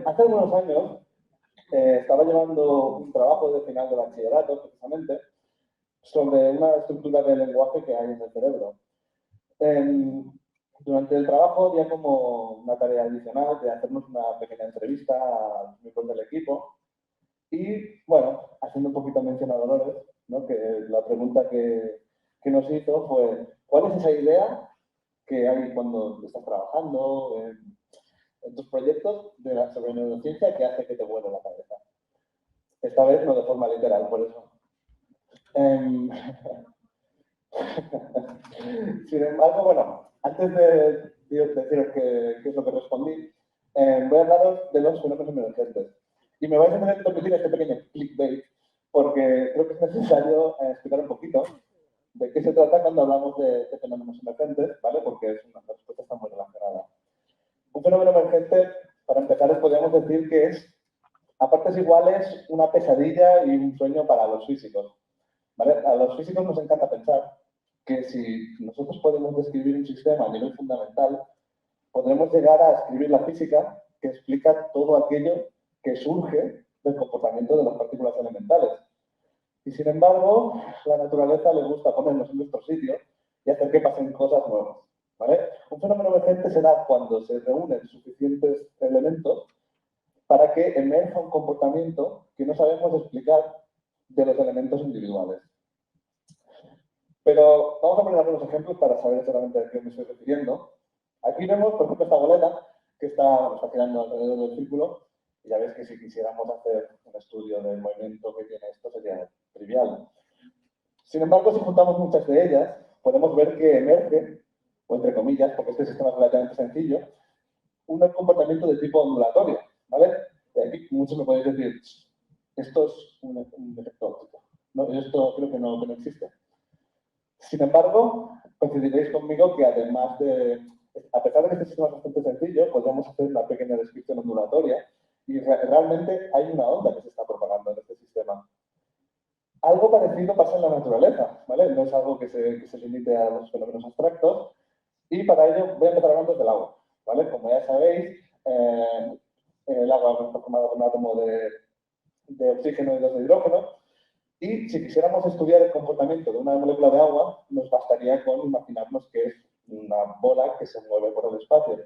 Hace algunos años estaba llevando un trabajo de final de bachillerato, precisamente, sobre una estructura de lenguaje que hay en el cerebro. Durante el trabajo había como una tarea adicional de hacernos una pequeña entrevista a los miembros del equipo y, bueno, haciendo un poquito mención a Dolores, ¿no? Que la pregunta que nos hizo fue, ¿cuál es esa idea que hay cuando estás trabajando en tus proyectos sobre neurociencia que hace que te vuele la cabeza? Esta vez no de forma literal, por eso. Sin embargo, bueno, antes de deciros qué es lo que respondí, voy a hablaros de los fenómenos emergentes. Y me vais a tener que permitir este pequeño clickbait, porque creo que es necesario explicar un poquito de qué se trata cuando hablamos de fenómenos emergentes, ¿vale? Porque la respuesta está muy relacionada. Un fenómeno emergente, para empezar, podríamos decir que es, a partes iguales, una pesadilla y un sueño para los físicos, ¿vale? A los físicos nos encanta pensar que si nosotros podemos describir un sistema a nivel fundamental, podremos llegar a escribir la física que explica todo aquello que surge del comportamiento de las partículas elementales. Y sin embargo, la naturaleza le gusta ponernos en nuestro sitio y hacer que pasen cosas nuevas, ¿vale? Un fenómeno emergente se da cuando se reúnen suficientes elementos para que emerja un comportamiento que no sabemos explicar de los elementos individuales. Pero vamos a poner algunos ejemplos para saber exactamente a qué me estoy refiriendo. Aquí vemos, por ejemplo, esta boleta que está girando alrededor del círculo. Y ya ves que si quisiéramos hacer un estudio del movimiento que tiene esto sería trivial. Sin embargo, si juntamos muchas de ellas, podemos ver que emerge, o entre comillas, porque este sistema es relativamente sencillo, un comportamiento de tipo ondulatorio, ¿vale? Y aquí muchos me podéis decir, esto es un efecto óptico. No, esto creo que no existe. Sin embargo, coincidiréis conmigo que además de, a pesar de que este sistema es bastante sencillo, podríamos hacer una pequeña descripción ondulatoria y realmente hay una onda que se está propagando en este sistema. Algo parecido pasa en la naturaleza, ¿vale? No es algo que se limite a los fenómenos abstractos y para ello voy a empezar hablando del agua, ¿vale? Como ya sabéis, el agua está formada por un átomo de oxígeno y dos de hidrógeno. Y si quisiéramos estudiar el comportamiento de una molécula de agua, nos bastaría con imaginarnos que es una bola que se mueve por el espacio.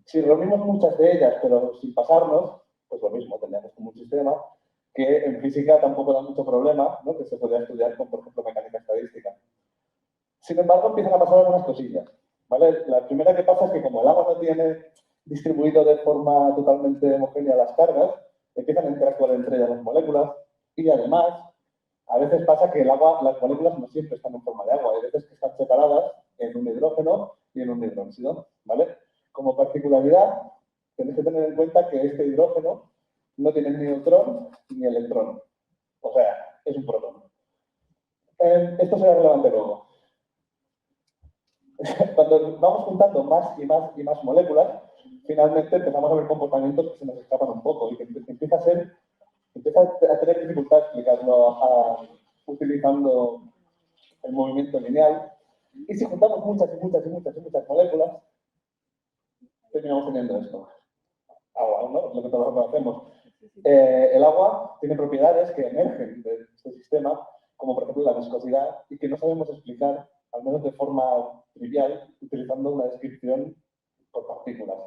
Si reunimos muchas de ellas, pero sin pasarnos, pues lo mismo, tendríamos como un sistema que en física tampoco da mucho problema, ¿no? Que se podría estudiar con, por ejemplo, mecánica estadística. Sin embargo, empiezan a pasar algunas cosillas, ¿vale? La primera que pasa es que como el agua no tiene distribuido de forma totalmente homogénea las cargas, empiezan a interactuar entre ellas las moléculas y además a veces pasa que el agua, las moléculas no siempre están en forma de agua, hay veces que están separadas en un hidrógeno y en un hidróxido, ¿vale? Como particularidad, tenéis que tener en cuenta que este hidrógeno no tiene ni neutrón ni electrón, o sea, es un protón. Esto será relevante luego. Cuando vamos juntando más y más y más moléculas, finalmente empezamos a ver comportamientos que se nos escapan un poco y que empieza a tener dificultad explicarlo utilizando el movimiento lineal. Y si juntamos muchas moléculas, terminamos teniendo esto. Agua, ¿no? Es lo que todos conocemos. El agua tiene propiedades que emergen de este sistema, como por ejemplo la viscosidad, y que no sabemos explicar, al menos de forma trivial, utilizando una descripción por partículas.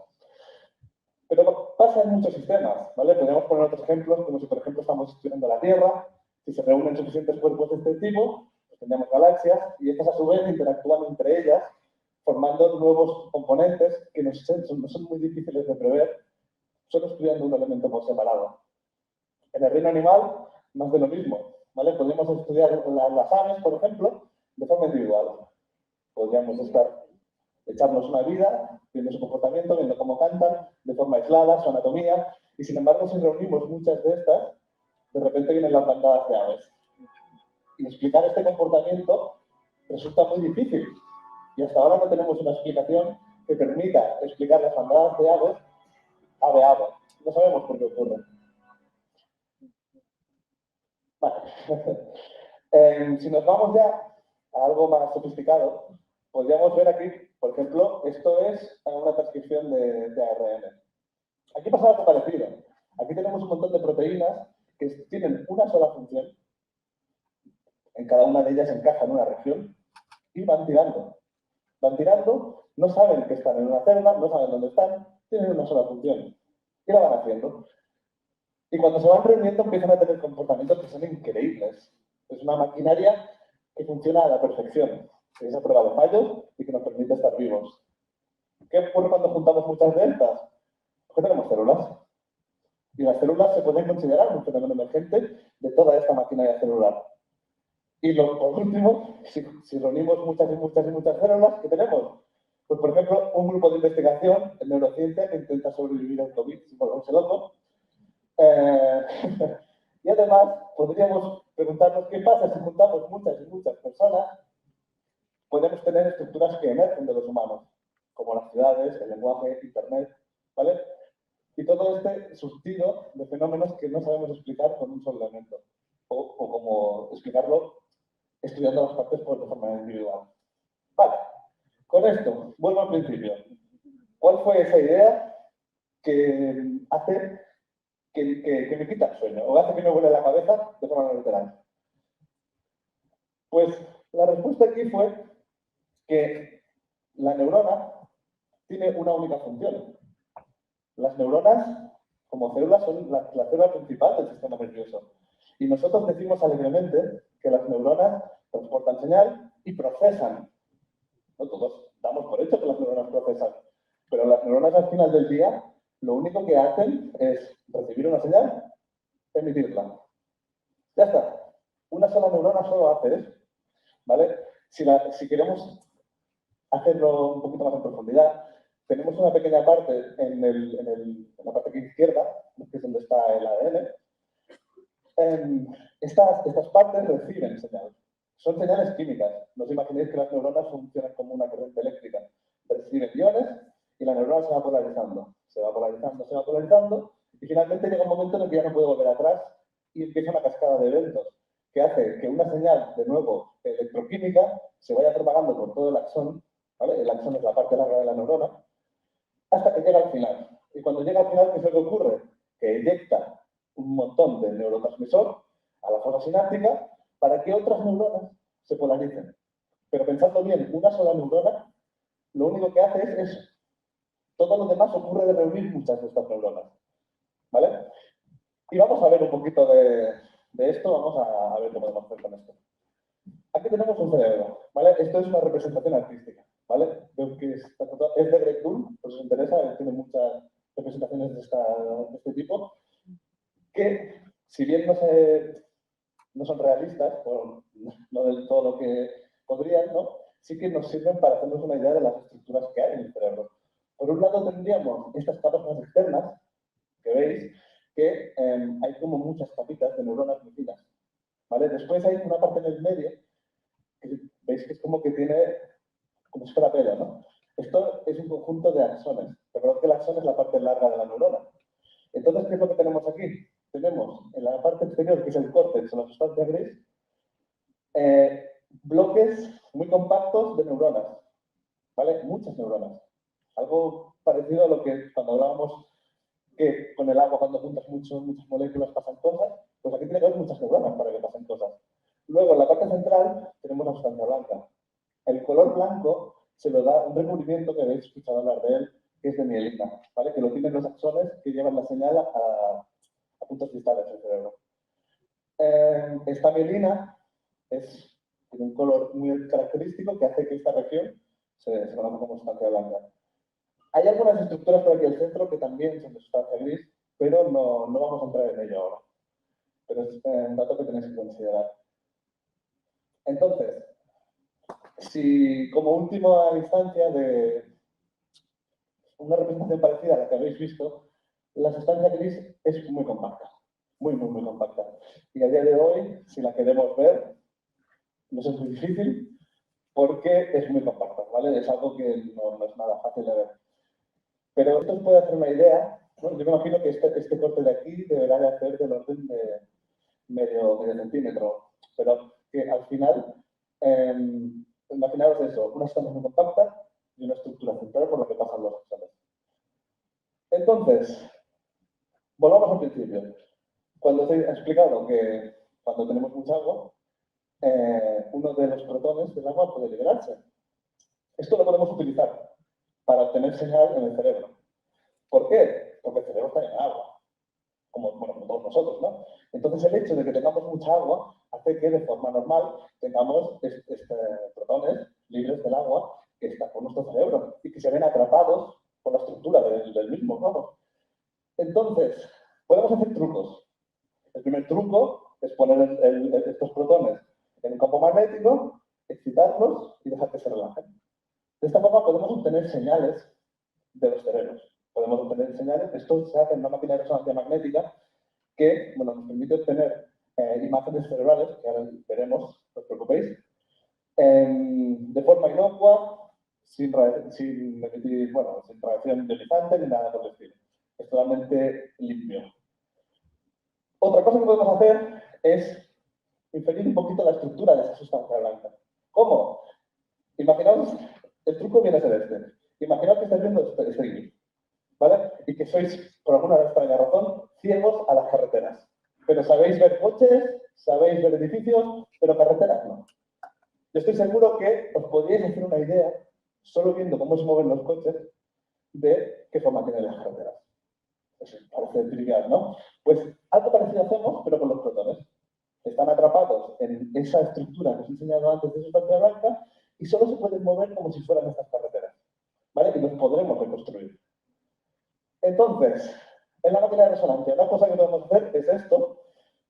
Pero pasa en muchos sistemas, ¿vale? Podríamos poner otros ejemplos, como si, por ejemplo, estamos estudiando la Tierra. Si se reúnen suficientes cuerpos de este tipo, pues tendríamos galaxias, y estas a su vez interactúan entre ellas, formando nuevos componentes que no son muy difíciles de prever, solo estudiando un elemento por separado. En el reino animal, más de lo mismo, ¿vale? Podríamos estudiar las aves, por ejemplo, de forma individual. Podríamos echarnos una vida, viendo su comportamiento, viendo cómo cantan, de forma aislada, su anatomía, y sin embargo, si reunimos muchas de estas, de repente vienen las bandadas de aves. Y explicar este comportamiento resulta muy difícil. Y hasta ahora no tenemos una explicación que permita explicar las bandadas de aves ave a ave. No sabemos por qué ocurre. Vale. Si nos vamos ya a algo más sofisticado, podríamos ver aquí, por ejemplo, esto es una transcripción de ARN. Aquí pasa algo parecido. Aquí tenemos un montón de proteínas que tienen una sola función. En cada una de ellas encaja en una región y van tirando. Van tirando, no saben que están en una célula, no saben dónde están, tienen una sola función. Y la van haciendo. Y cuando se van reuniendo empiezan a tener comportamientos que son increíbles. Es una maquinaria que funciona a la perfección, que es a prueba de fallos y que nos permite estar vivos. ¿Qué ocurre cuando juntamos muchas de estas? Pues tenemos células. Y las células se pueden considerar un fenómeno emergente de toda esta maquinaria celular. Y por último, si reunimos muchas y muchas y muchas células, ¿qué tenemos? Pues, por ejemplo, un grupo de investigación en neurociencia que intenta sobrevivir al COVID sin volverse loco. Y además, podríamos preguntarnos qué pasa si juntamos muchas y muchas personas. Podemos tener estructuras que emergen de los humanos, como las ciudades, el lenguaje, Internet, ¿vale? Y todo este surtido de fenómenos que no sabemos explicar con un solo elemento. O como explicarlo estudiando las partes de forma individual. Vale, con esto, vuelvo al principio. ¿Cuál fue esa idea que hace que me quita el sueño o hace que me vuele la cabeza de forma literal? Pues la respuesta aquí fue que la neurona tiene una única función. Las neuronas, como células, son la célula principal del sistema nervioso. Y nosotros decimos alegremente que las neuronas transportan señal y procesan. No todos damos por hecho que las neuronas procesan, pero las neuronas al final del día lo único que hacen es recibir una señal, emitirla. Ya está. Una sola neurona solo hace eso. ¿Vale? Si queremos hacerlo un poquito más en profundidad, tenemos una pequeña parte en la parte aquí izquierda, que es donde está el ADN. Estas partes reciben señal. Son señales químicas. No os imaginéis que las neuronas funcionan como una corriente eléctrica. Reciben iones y la neurona se va polarizando. Se va polarizando, se va polarizando y finalmente llega un momento en el que ya no puede volver atrás y empieza una cascada de eventos que hace que una señal, de nuevo, electroquímica, se vaya propagando por todo el axón. ¿Vale? El axón es la parte larga de la neurona, hasta que llega al final. Y cuando llega al final, ¿qué es lo que ocurre? Que eyecta un montón de neurotransmisor a la zona sináptica para que otras neuronas se polaricen. Pero pensando bien, una sola neurona, lo único que hace es eso. Todo lo demás ocurre de reunir muchas de estas neuronas. ¿Vale? Y vamos a ver un poquito de esto, vamos a ver qué podemos hacer con esto. Aquí tenemos un cerebro, ¿vale? Esto es una representación artística, ¿vale? Veo que es de Greg Tool, por si os interesa, tiene muchas representaciones de este tipo, que si bien no son realistas, o no del todo lo que podrían, ¿no? Sí que nos sirven para hacernos una idea de las estructuras que hay en el cerebro. Por un lado tendríamos estas capas más externas, que veis, que hay como muchas capitas de neuronas muy finas, ¿vale? Después hay una parte en el medio, que veis que es como que tiene, como si fuera pelo, ¿no? Esto es un conjunto de axones. Recordad que el axón es la parte larga de la neurona. Entonces, ¿qué es lo que tenemos aquí? Tenemos en la parte exterior, que es el córtex o la sustancia gris, bloques muy compactos de neuronas, ¿vale? Muchas neuronas. Algo parecido a lo que cuando hablábamos que con el agua, cuando juntas muchas moléculas pasan cosas, pues aquí tiene que haber muchas neuronas para que pasen cosas. Luego, en la parte central, tenemos la sustancia blanca. El color blanco se lo da un recubrimiento que habéis escuchado hablar de él, que es de mielina, ¿vale? Que lo tienen los axones que llevan la señal a puntos distales del cerebro. Esta mielina tiene un color muy característico que hace que esta región se conozca como sustancia blanca. Hay algunas estructuras por aquí al centro que también son de sustancia gris, pero no vamos a entrar en ello ahora. Pero es un dato que tenéis que considerar. Entonces, si como última instancia de una representación parecida a la que habéis visto, la sustancia gris es muy compacta, muy, muy, muy compacta. Y a día de hoy, si la queremos ver, nos es muy difícil porque es muy compacta, ¿vale? Es algo que no es nada fácil de ver. Pero esto os puede hacer una idea, ¿no? Yo me imagino que este corte de aquí deberá de hacer del orden de medio centímetro, pero que al final, imaginaos eso, una sustancia muy compacta y una estructura central por la que pasan los axones. Entonces, Volvamos al principio. Cuando os he explicado que cuando tenemos mucha agua, uno de los protones del agua puede liberarse. Esto lo podemos utilizar para obtener señal en el cerebro. ¿Por qué? Porque el cerebro está en agua, como, bueno, como todos nosotros, ¿no? Entonces, el hecho de que tengamos mucha agua hace que de forma normal tengamos protones libres del agua que están por nuestro cerebro y que se ven atrapados por la estructura del mismo, ¿no? Entonces, podemos hacer trucos. El primer truco es poner estos protones en un campo magnético, excitarlos y dejar que se relajen. De esta forma podemos obtener señales de los cerebros. Podemos obtener señales, esto se hace en una máquina de resonancia magnética que, bueno, nos permite obtener imágenes cerebrales, que ahora veremos, no os preocupéis, de forma inocua, sin emitir, bueno, sin radiación ionizante ni nada por el estilo. Es totalmente limpio. Otra cosa que podemos hacer es inferir un poquito la estructura de esa sustancia blanca. ¿Cómo? Imaginaos, el truco viene a ser este. Imaginaos que estáis viendo este guiño, ¿vale? Y que sois, por alguna extraña razón, ciegos a las carreteras. Pero sabéis ver coches, sabéis ver edificios, pero carreteras no. Yo estoy seguro que os podríais hacer una idea, solo viendo cómo se mueven los coches, de qué forma tienen las carreteras. Eso parece trivial, ¿no? Pues algo parecido hacemos, pero con los protones. Están atrapados en esa estructura que os he enseñado antes de sustancia blanca y solo se pueden mover como si fueran estas carreteras, ¿vale? Y los podremos reconstruir. Entonces, en la máquina de resonancia, una cosa que podemos hacer es esto,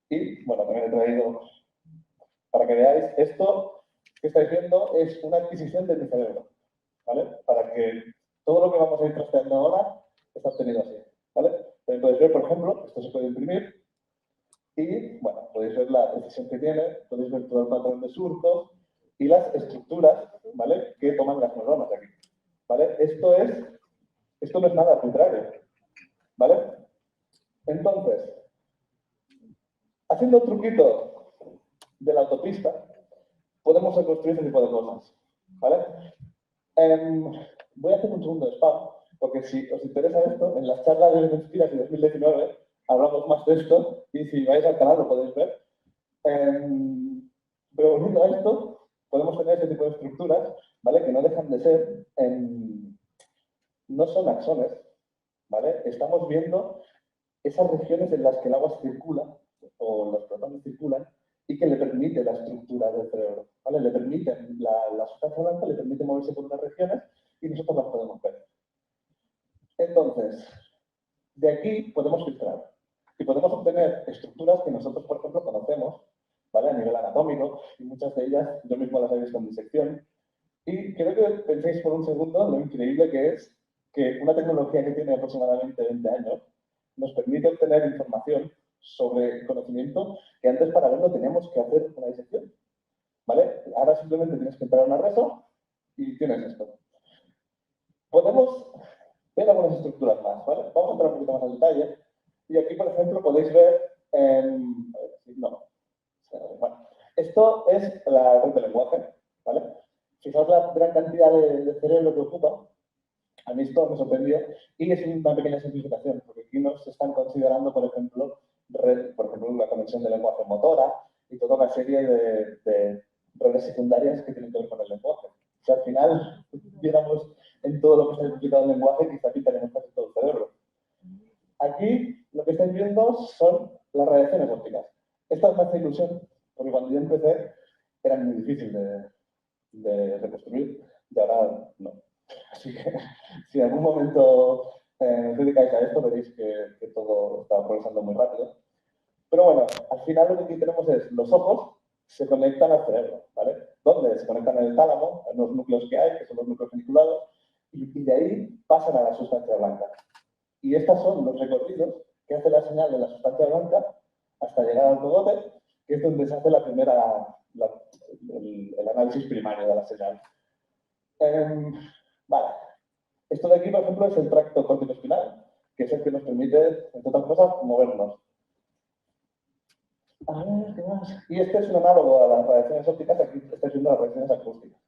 y bueno, también he traído, para que veáis, esto que estáis viendo es una adquisición de mi cerebro, ¿vale? Para que todo lo que vamos a ir trasteando ahora está obtenido así, ¿vale? También podéis ver, por ejemplo, esto se puede imprimir, y, bueno, podéis ver la precisión que tiene, podéis ver todo el patrón de surcos y las estructuras, ¿vale?, que toman las neuronas de aquí, ¿vale? Esto no es nada arbitrario, ¿vale? Entonces, haciendo el truquito de la autopista, podemos reconstruir este tipo de cosas, ¿vale? Voy a hacer un segundo de spam, porque si os interesa esto, en las charlas de Conspiracy 2019 hablamos más de esto, y si vais al canal lo podéis ver. Pero volviendo a esto, podemos tener este tipo de estructuras, ¿vale?, que no dejan de ser, no son axones, ¿vale? Estamos viendo esas regiones en las que el agua circula, o los protones circulan, y que le permite la estructura del cerebro, ¿vale? Le permiten, la sustancia blanca le permite moverse por unas regiones y nosotros las podemos ver. Entonces, de aquí podemos filtrar y podemos obtener estructuras que nosotros, por ejemplo, conocemos, ¿vale?, a nivel anatómico, y muchas de ellas yo mismo las he visto en disección. Y creo que penséis por un segundo lo increíble que es que una tecnología que tiene aproximadamente 20 años nos permite obtener información sobre conocimiento que antes para verlo teníamos que hacer una disección, ¿vale? Ahora simplemente tienes que entrar a una reso y tienes esto. Podemos ver algunas estructuras más, ¿vale? Vamos a entrar un poquito más en detalle. Y aquí, por ejemplo, podéis ver, bueno, esto es la red de lenguaje, ¿vale? Fijaos la gran cantidad de cerebro que ocupa. A mí esto me sorprendió y es una pequeña simplificación, porque aquí nos están considerando, por ejemplo, la conexión de lenguaje motora y toda una serie de redes secundarias que tienen que ver con el lenguaje. Si al final viéramos en todo lo que está implicado en el lenguaje, quizá aquí tenemos casi todo el cerebro. Aquí lo que estáis viendo son las radiaciones ópticas. Esta me hace ilusión, porque cuando yo empecé eran muy difíciles de reconstruir y ahora no. Así que si en algún momento os dedicáis a esto, veréis que todo está progresando muy rápido. Pero bueno, al final lo que aquí tenemos es los ojos se conectan al cerebro, ¿vale? ¿Dónde? Se conectan en el tálamo, en los núcleos que hay, que son los núcleos vinculados, y de ahí pasan a la sustancia blanca. Y estos son los recorridos que hace la señal de la sustancia blanca hasta llegar al cogote, que es donde se hace la primera, el análisis primario de la señal. Vale. Esto de aquí, por ejemplo, es el tracto córtico-espinal, que es el que nos permite, entre otras cosas, movernos. A ver, ¿qué más? Y este es un análogo a las radiaciones ópticas, aquí estáis viendo las radiaciones acústicas,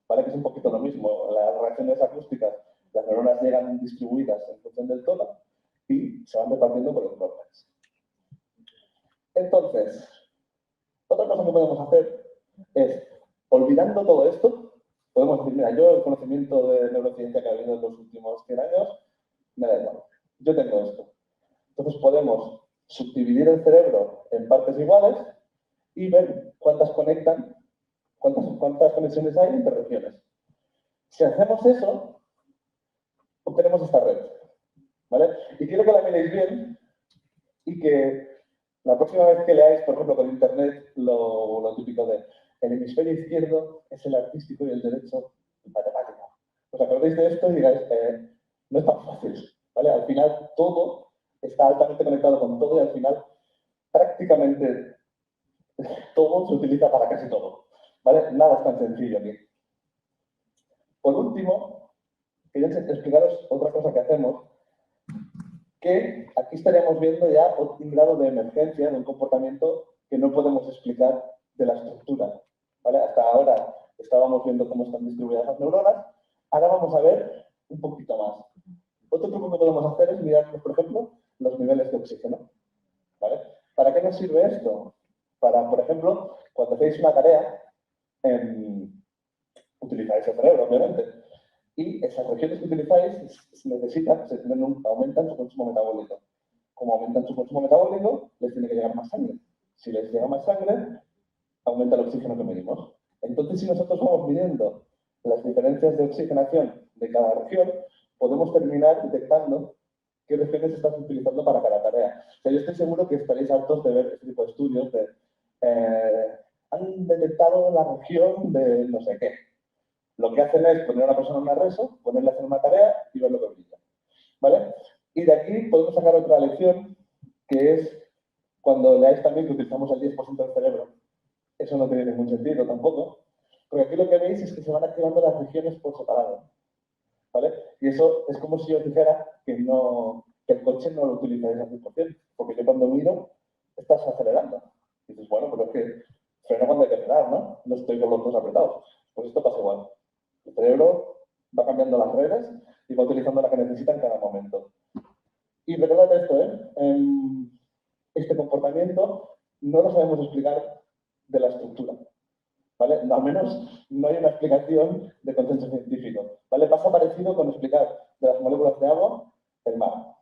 ¿vale? Que es un poquito lo mismo. Las radiaciones acústicas, las neuronas llegan distribuidas en función del tono, y se van repartiendo por el córtex. Entonces, otra cosa que podemos hacer es, olvidando todo esto, podemos decir, mira, yo el conocimiento de neurociencia que ha habido en los últimos 100 años, me da igual. Yo tengo esto. Entonces podemos subdividir el cerebro en partes iguales y ver cuántas conectan, cuántas conexiones hay entre regiones. Si hacemos eso, obtenemos esta red. ¿Vale? Y quiero que la miréis bien y que la próxima vez que leáis, por ejemplo, con internet, lo típico de el hemisferio izquierdo es el artístico y el derecho el matemático. Os acordéis de esto y digáis, no es tan fácil. ¿Vale? Al final todo está altamente conectado con todo y al final prácticamente todo se utiliza para casi todo. ¿Vale? Nada es tan sencillo aquí. Por último, quería explicaros otra cosa que hacemos, que aquí estaríamos viendo ya un grado de emergencia de un comportamiento que no podemos explicar de la estructura. ¿Vale? Hasta ahora estábamos viendo cómo están distribuidas las neuronas, ahora vamos a ver un poquito más. Otro truco que podemos hacer es mirar, por ejemplo, los niveles de oxígeno. ¿Vale? ¿Para qué nos sirve esto? Para, por ejemplo, cuando hacéis una tarea, utilizáis el cerebro, obviamente. Y esas regiones que utilizáis aumentan su consumo metabólico. Como aumentan su consumo metabólico, les tiene que llegar más sangre. Si les llega más sangre, aumenta el oxígeno que medimos. Entonces, si nosotros vamos midiendo las diferencias de oxigenación de cada región, podemos terminar detectando qué regiones estás utilizando para cada tarea. O sea, yo estoy seguro que estaréis hartos de ver este tipo de estudios de han detectado la región de no sé qué. Lo que hacen es poner a una persona en una reso, ponerle a hacer una tarea y ver lo que brilla. ¿Vale? Y de aquí podemos sacar otra lección, que es cuando leáis también que utilizamos el 10% del cerebro. Eso no tiene ningún sentido tampoco, porque aquí lo que veis es que se van activando las regiones por separado. ¿Vale? Y eso es como si os dijera que el coche no lo utilizáis al 100%, porque yo cuando miro, estás acelerando. Y dices, bueno, pero es que freno cuando hay que frenar, ¿no? No estoy con los dos apretados. Pues esto pasa igual. El cerebro va cambiando las redes y va utilizando la que necesita en cada momento. Y recordad esto, este comportamiento no lo sabemos explicar de la estructura. ¿Vale? Al menos no hay una explicación de consenso científico. ¿Vale? Pasa parecido con explicar de las moléculas de agua el mar.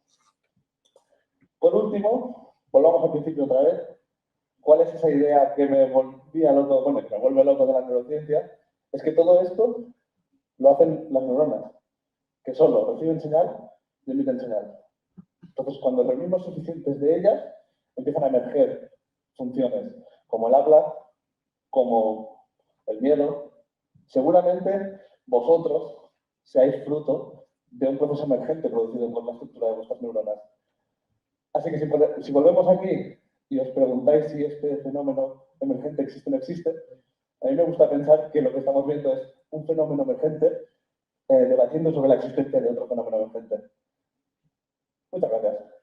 Por último, volvamos al principio otra vez. ¿Cuál es esa idea que me volvía loco, bueno, que me vuelve loco de la neurociencia? Es que todo esto lo hacen las neuronas, que solo reciben señal y emiten señal. Entonces, cuando reunimos suficientes de ellas, empiezan a emerger funciones como el habla, como el miedo. Seguramente vosotros seáis fruto de un proceso emergente producido por la estructura de vuestras neuronas. Así que si volvemos aquí y os preguntáis si este fenómeno emergente existe o no existe, a mí me gusta pensar que lo que estamos viendo es un fenómeno emergente debatiendo sobre la existencia de otro fenómeno emergente. Muchas gracias.